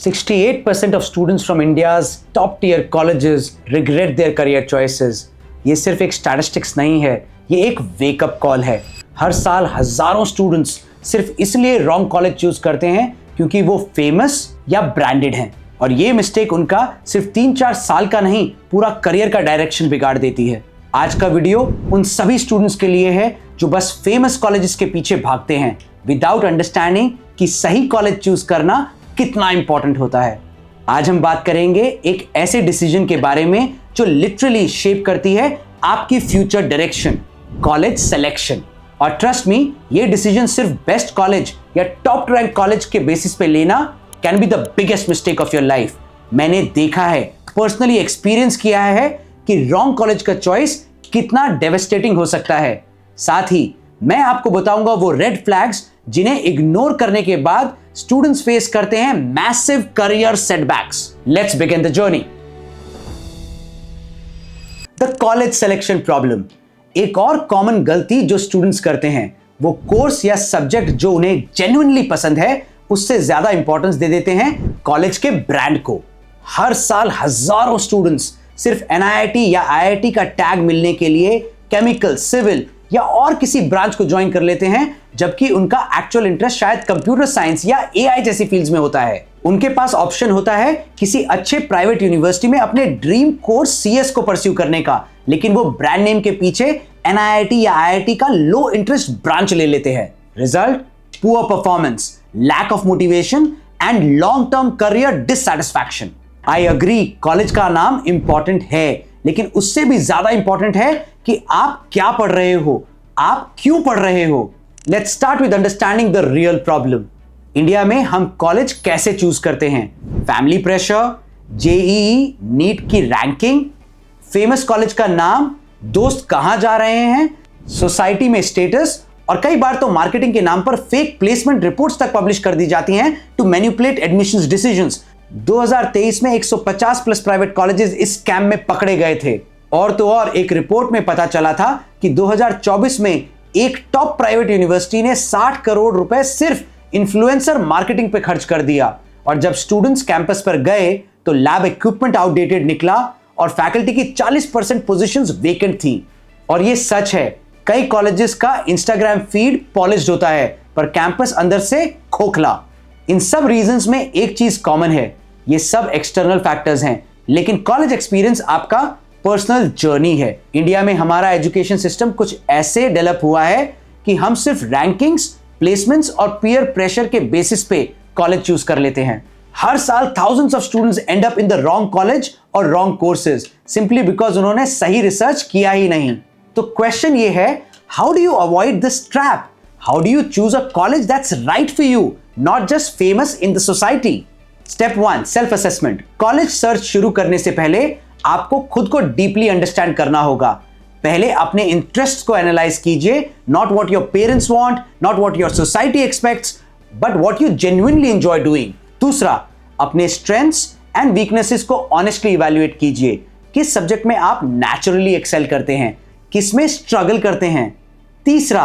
68% of students from India's top tier colleges regret their career choices. ये सिर्फ एक statistics नहीं है, ये एक वेकअप कॉल है। हर साल हजारों स्टूडेंट्स सिर्फ इसलिए रॉन्ग कॉलेज चूज करते हैं क्योंकि वो फेमस या ब्रांडेड हैं, और ये मिस्टेक उनका सिर्फ 3-4 साल का नहीं, पूरा करियर का डायरेक्शन बिगाड़ देती है। आज का वीडियो उन सभी स्टूडेंट्स के लिए है जो बस फेमस कॉलेजेस के पीछे भागते हैं विदाउट अंडरस्टैंडिंग कि सही कॉलेज चूज करना कितना इंपॉर्टेंट होता है। आज हम बात करेंगे एक ऐसे डिसीजन के बारे में जो लिटरली शेप करती है आपकी फ्यूचर डायरेक्शन, कॉलेज सिलेक्शन। और ट्रस्ट मी, ये डिसीजन सिर्फ बेस्ट कॉलेज या टॉप रैंक कॉलेज के बेसिस पे लेना can be the biggest mistake of your life. मैंने देखा है, पर्सनली एक्सपीरियंस किया है कि रॉन्ग कॉलेज का चॉइस कितना डेवेस्टेटिंग हो सकता है। साथ ही मैं आपको बताऊंगा वो रेड फ्लैग्स जिन्हें इग्नोर करने के बाद स्टूडेंट्स फेस करते हैं massive career setbacks. Let's begin the journey. The college selection problem. एक और कॉमन गलती जो स्टूडेंट्स करते हैं वो कोर्स या सब्जेक्ट जो उन्हें जेन्युइनली पसंद है उससे ज्यादा इंपॉर्टेंस दे देते हैं कॉलेज के ब्रांड को। हर साल हजारों स्टूडेंट्स सिर्फ NIIT या IIT का टैग मिलने के लिए केमिकल, सिविल या और किसी ब्रांच को ज्वाइन कर लेते हैं, जबकि उनका एक्चुअल इंटरेस्ट शायद कंप्यूटर साइंस या AI जैसी फील्ड्स में होता है। उनके पास ऑप्शन होता है किसी अच्छे प्राइवेट यूनिवर्सिटी में अपने ड्रीम कोर्स CS को परस्यू करने का, लेकिन वो ब्रांड नेम के पीछे NIIT या IIT का लो इंटरेस्ट ब्रांच ले लेते हैं। Result, poor performance, lack of motivation and long term career dissatisfaction. I agree, college का नाम इंपॉर्टेंट है, लेकिन उससे भी ज्यादा इंपॉर्टेंट है कि आप क्या पढ़ रहे हो, आप क्यों पढ़ रहे हो। Let's start with understanding the real problem. India में हम कॉलेज कैसे चूज करते हैं? फैमिली प्रेशर, JEE, नीट की रैंकिंग, फेमस कॉलेज का नाम, दोस्त कहां जा रहे हैं, सोसाइटी में स्टेटस, और कई बार तो मार्केटिंग के नाम पर फेक प्लेसमेंट रिपोर्ट्स तक पब्लिश कर दी जाती हैं टू मैनिपुलेट एडमिशंस डिसीजंस। 2023 में 150 प्लस प्राइवेट कॉलेजेस इस स्कैम में पकड़े गए थे। और तो और एक रिपोर्ट में पता चला था कि 2024 में एक टॉप प्राइवेट यूनिवर्सिटी ने 60 करोड़ रुपए सिर्फ इन्फ्लुएंसर मार्केटिंग पे खर्च कर दिया। और जब स्टूडेंट्स कैंपस पर गए तो लैब इक्विपमेंट आउटडेटेड निकला और फैकल्टी की 40% पोजीशंस वेकेंट थी। और ये सच है, कई कॉलेजेस का इंस्टाग्राम फीड पॉलिश्ड होता है पर कैंपस अंदर से खोखला। इन सब रीजंस में एक चीज कॉमन है, ये सब एक्सटर्नल फैक्टर्स हैं, लेकिन कॉलेज एक्सपीरियंस आपका पर्सनल जर्नी है। इंडिया में हमारा एजुकेशन सिस्टम कुछ ऐसे डेवलप हुआ है कि हम सिर्फ रैंकिंग्स, प्लेसमेंट्स और पीयर प्रेशर के बेसिस पे कॉलेज चूज कर लेते हैं। हर साल thousands of students end up in the wrong college और wrong courses simply because उन्होंने सही रिसर्च किया ही नहीं। तो क्वेश्चन ये है, how do you avoid this trap? How do you choose a college that's right for you, not just famous in the society? Step 1, self assessment. College search शुरू करने से पहले आपको खुद को डीपली अंडरस्टैंड करना होगा। पहले अपने इंटरेस्ट को एनालाइज कीजिए, not what your parents want, not what your society aspects, but what you genuinely enjoy doing. दूसरा, अपने स्ट्रेंथ्स एंड वीकनेसेस को ऑनेस्टली इवैल्यूएट कीजिए। किस सब्जेक्ट में आप नेचुरली एक्सेल करते हैं, किस में स्ट्रगल करते हैं। तीसरा,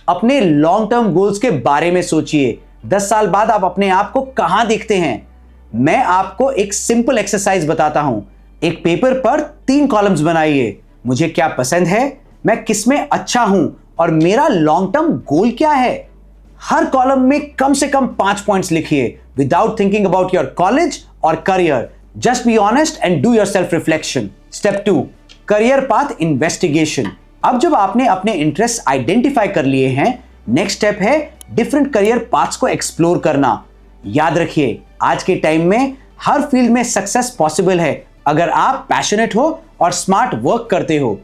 अपने लॉन्ग टर्म गोल्स के बारे में सोचिए। 10 साल बाद आप अपने आप को कहां देखते हैं? मैं आपको एक सिंपल एक्सरसाइज बताता हूं। एक पेपर पर 3 कॉलम्स बनाइए। मुझे क्या पसंद है, मैं किस में अच्छा हूं, और मेरा लॉन्ग टर्म गोल क्या है। हर कॉलम में कम से कम 5 पॉइंट्स लिखिए without thinking about your college और career. Just be honest and do your self reflection. Step 2, career path investigation. अब जब आपने अपने इंटरेस्ट आइडेंटिफाई कर लिए हैं, नेक्स्ट स्टेप है डिफरेंट करियर पाथ्स को एक्सप्लोर करना। याद रखिए, आज के टाइम में हर फील्ड में सक्सेस पॉसिबल है अगर आप पैशनेट हो और स्मार्ट वर्क करते हो।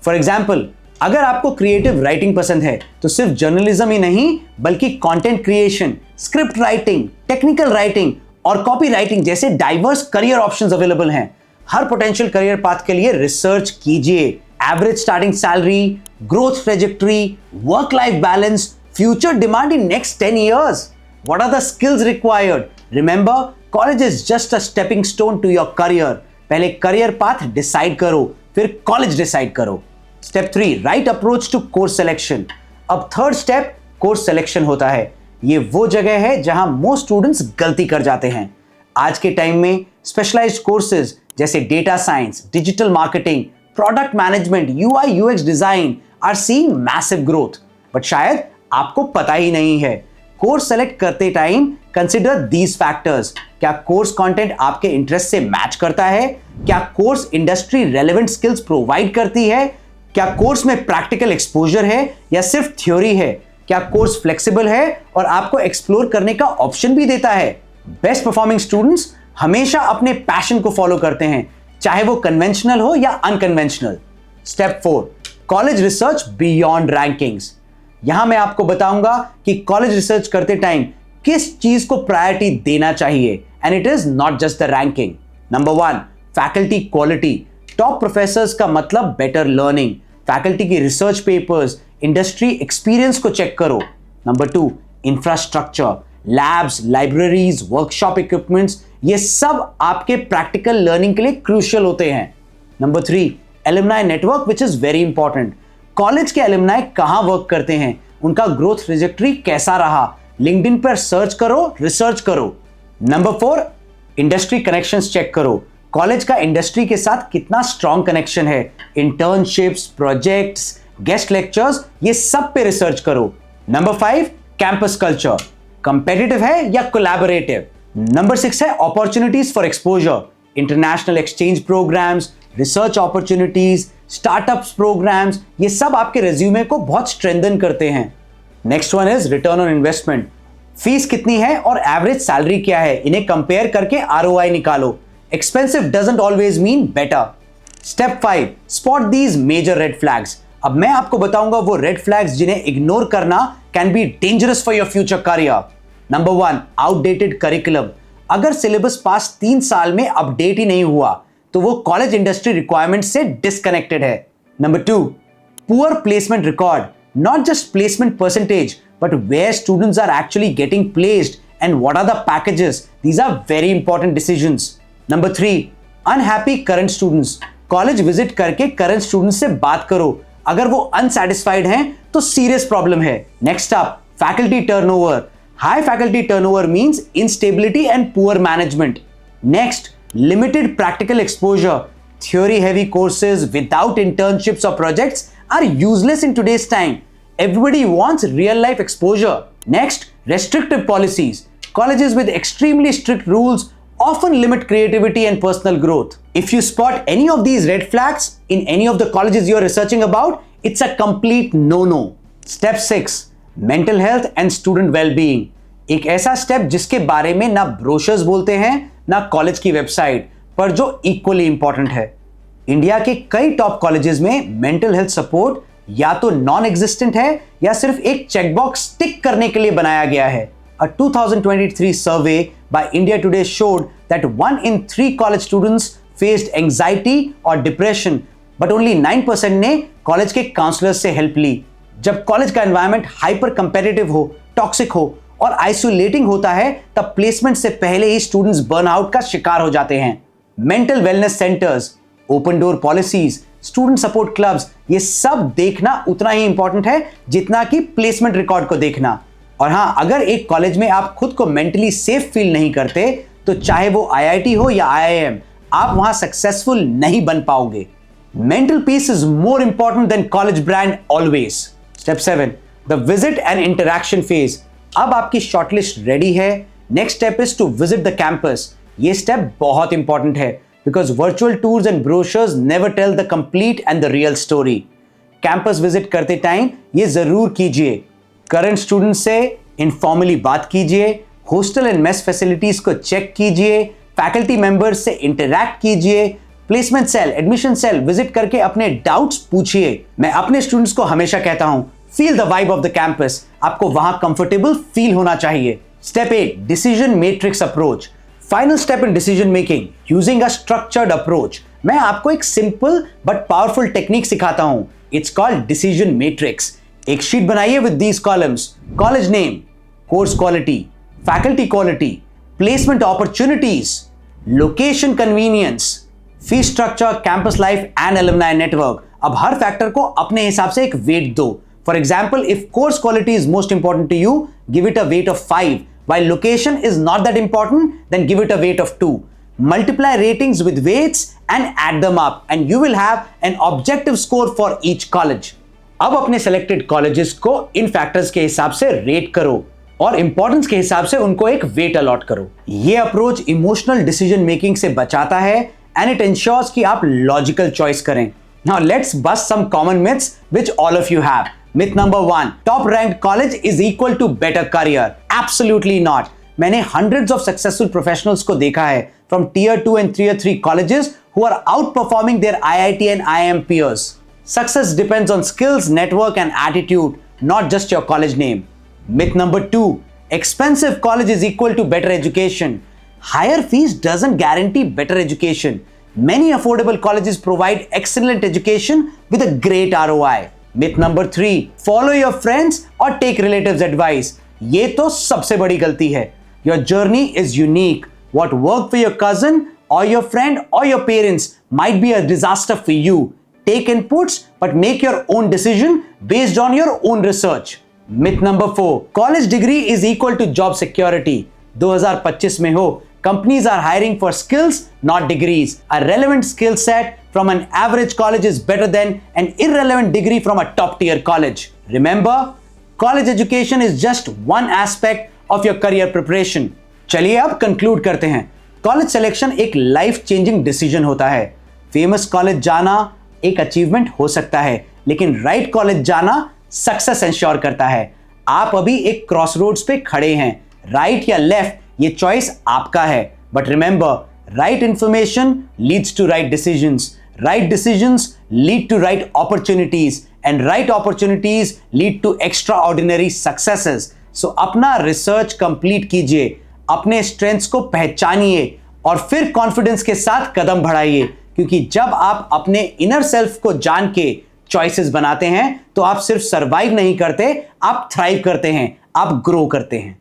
फॉर एग्जाम्पल, अगर आपको क्रिएटिव राइटिंग पसंद है तो सिर्फ जर्नलिज्म ही नहीं बल्कि content creation, script writing, technical writing और कॉपी राइटिंग जैसे डाइवर्स करियर ऑप्शंस अवेलेबल हैं। हर पोटेंशियल करियर पाथ के लिए रिसर्च कीजिए। Average starting salary, growth trajectory, work life balance, future demand in next 10 years. What are the skills required? Remember, college is just a stepping stone to your career. पहले career path decide करो, फिर college decide करो। Step 3, right approach to course selection. अब third step course selection होता है। ये वो जगह है जहां मोस्ट स्टूडेंट्स गलती कर जाते हैं। आज के टाइम में स्पेशलाइज्ड कोर्सेज जैसे data science, digital marketing, product management, UI UX design are seeing massive growth. But शायद आपको पता ही नहीं है। कोर्स सेलेक्ट करते टाइम कंसिडर दीज फैक्टर्स। क्या कोर्स कंटेंट आपके इंटरेस्ट से मैच करता है? क्या course industry relevant skills provide करती है? क्या कोर्स में प्रैक्टिकल एक्सपोजर है या सिर्फ थ्योरी है? क्या कोर्स फ्लेक्सिबल है और आपको एक्सप्लोर करने का ऑप्शन भी देता है? बेस्ट परफॉर्मिंग स्टूडेंट्स हमेशा अपने पैशन को फॉलो करते हैं, चाहे वो कन्वेंशनल हो या unconventional. Step 4, college research beyond rankings. यहां मैं आपको बताऊंगा कि कॉलेज रिसर्च करते टाइम किस चीज को प्रायोरिटी देना चाहिए, and it is not just the ranking. Number 1, faculty quality. Top professors का मतलब बेटर लर्निंग। फैकल्टी की रिसर्च पेपर्स, इंडस्ट्री एक्सपीरियंस को चेक करो। Number 2, infrastructure, labs, libraries, workshop equipments, ये सब आपके प्रैक्टिकल लर्निंग के लिए क्रूशियल होते हैं। Number 3, alumni network which is very important. College के एलुमनाई कहां वर्क करते हैं, उनका ग्रोथ ट्रैजेक्टरी कैसा रहा, लिंक्डइन पर सर्च करो, रिसर्च करो। नंबर 4, इंडस्ट्री कनेक्शंस चेक करो। कॉलेज का इंडस्ट्री के साथ कितना स्ट्रॉन्ग कनेक्शन है, इंटर्नशिप्स, प्रोजेक्ट्स, गेस्ट लेक्चर्स, ये सब पे रिसर्च करो। नंबर 5, कैंपस कल्चर, कंपेटिटिव है या कोलैबोरेटिव। नंबर 6 है opportunities for exposure, international exchange programmes, research opportunities, startups programmes, ये सब आपके रिज्यूमे को बहुत स्ट्रेंथन करते हैं। Next one is return on investment. Fees कितनी है और एवरेज सैलरी क्या है, इन्हें कंपेयर करके आरओआई निकालो। Expensive doesn't always mean better. Step 5, spot these major red flags. अब मैं आपको बताऊंगा वो रेड फ्लैग्स जिन्हें इग्नोर करना can be dangerous for your future career. Number 1, outdated curriculum. अगर सिलेबस पास 3 साल में अपडेट ही नहीं हुआ तो वो कॉलेज इंडस्ट्री रिक्वायरमेंट से डिस्कनेक्टेड है। Number 2, poor placement record, not just placement percentage but where students are actually getting placed and what are the packages, these are very important decisions. Number 3, unhappy current students. College visit करके current students से बात करो, अगर वो unsatisfied हैं तो serious problem है। Next up, faculty turnover. High faculty turnover means instability and poor management. Next, limited practical exposure. Theory heavy courses without internships और projects are useless in today's time. Everybody wants real life exposure. Next, restrictive policies. Colleges with extremely strict rules often limit creativity and personal growth. If you spot any of these red flags in any of the colleges you're researching about, it's a complete no-no. Step 6, mental health and student well-being. एक ऐसा step जिसके बारे में ना brochures बोलते हैं ना college की वेबसाइट, पर जो इक्वली इंपॉर्टेंट है। इंडिया के कई टॉप कॉलेजेस में मेंटल हेल्थ सपोर्ट या तो नॉन एग्जिस्टेंट है या सिर्फ एक चेकबॉक्स टिक करने के लिए बनाया गया है। A 2023 survey by India Today showed that 1 in 3 college students faced anxiety or depression, but only 9% ने कॉलेज के काउंसलर से हेल्प ली। जब कॉलेज का एनवायरनमेंट हाइपर कंपेटिटिव हो, टॉक्सिक हो और आइसोलेटिंग होता है, तब प्लेसमेंट से पहले ही स्टूडेंट्स बर्नआउट का शिकार हो जाते हैं। Mental wellness centres, open door policies, student support clubs, ये सब देखना उतना ही इंपॉर्टेंट है जितना कि प्लेसमेंट रिकॉर्ड को देखना। और हाँ, अगर एक कॉलेज में आप खुद को मेंटली सेफ फील नहीं करते तो चाहे वो आईआईटी हो या आईआईएम, आप वहां सक्सेसफुल नहीं बन पाओगे। Mental peace is more important than college brand always. Step 7, the visit and interaction phase. अब आपकी शॉर्टलिस्ट रेडी है। Next step is to visit the campus. ये स्टेप बहुत इंपॉर्टेंट है because virtual tours and brochures never tell the complete and the real story. Campus visit करते time ये जरूर कीजिए, करंट स्टूडेंट से इनफॉर्मली बात कीजिए, हॉस्टल एंड मेस फैसिलिटीज को चेक कीजिए, फैकल्टी मेंबर्स से इंटरैक्ट कीजिए, placement cell, admission cell visit करके अपने डाउट्स पूछिए। मैं अपने स्टूडेंट्स को हमेशा कहता हूं, feel the vibe of the campus. आपको वहां कंफर्टेबल फील होना चाहिए। Step 8, decision matrix approach. Final step in decision making, using a structured approach. मैं आपको एक सिंपल बट पावरफुल टेक्निक सिखाता हूं। It's called decision matrix. एक शीट बनाइए with these columns: college name, course quality, faculty quality, placement opportunities, location convenience, fees structure, campus life and alumni network. अब हर factor को अपने हिसाब से एक वेट दो। For example, if course quality is most important to you, give it a weight of 5, While location is not that important, then give it a weight of 2. Multiply ratings with weights and add them up, and you will have an objective score for each college. अब अपने selected colleges को इन factors के हिसाब से rate करो और importance के हिसाब से उनको एक वेट अलॉट करो। ये अप्रोच इमोशनल डिसीजन मेकिंग से बचाता है एंड इट इंश्योर्स कि आप लॉजिकल चॉइस करें। Now let's bust some common myths which all of you have. Myth number 1, top ranked college is equal to better career. Absolutely not. मैंने hundreds of successful professionals को देखा है from tier 2 and tier 3 colleges who are outperforming their IIT एंड IIM peers. Success depends on skills, network and attitude, not just your college name. Myth number 2, expensive college is equal to better education. Higher fees doesn't guarantee better education. Many affordable colleges provide excellent education with a great ROI. Myth number 3, follow your friends or take relatives' advice. ये तो सबसे बड़ी गलती है। Your journey is unique. What worked for your cousin or your friend or your parents might be a disaster for you. Take inputs but make your own decision based on your own research. Myth number 4, college degree is equal to job security. 2025 में हो, companies are hiring for skills, not degrees. A relevant skill set from an average college is better than an irrelevant degree from a top tier college. Remember, college education is just one aspect of your career preparation. चलिए अब conclude करते हैं। College selection एक life changing decision होता है। Famous college जाना एक achievement हो सकता है, लेकिन right college जाना सक्सेस एंश्योर करता है। आप अभी एक क्रॉसरोड्स पे खड़े हैं, राइट या लेफ्ट, ये चॉइस आपका है। But remember, right information leads to right decisions, right decisions lead to right opportunities and right opportunities lead to extraordinary successes. So अपना रिसर्च कंप्लीट कीजिए, अपने स्ट्रेंथ्स को पहचानिए और फिर कॉन्फिडेंस के साथ कदम बढ़ाइए, क्योंकि जब आप अपने इनर सेल्फ को जान के चॉइसेस बनाते हैं तो आप सिर्फ सरवाइव नहीं करते, आप थ्राइव करते हैं, आप ग्रो करते हैं।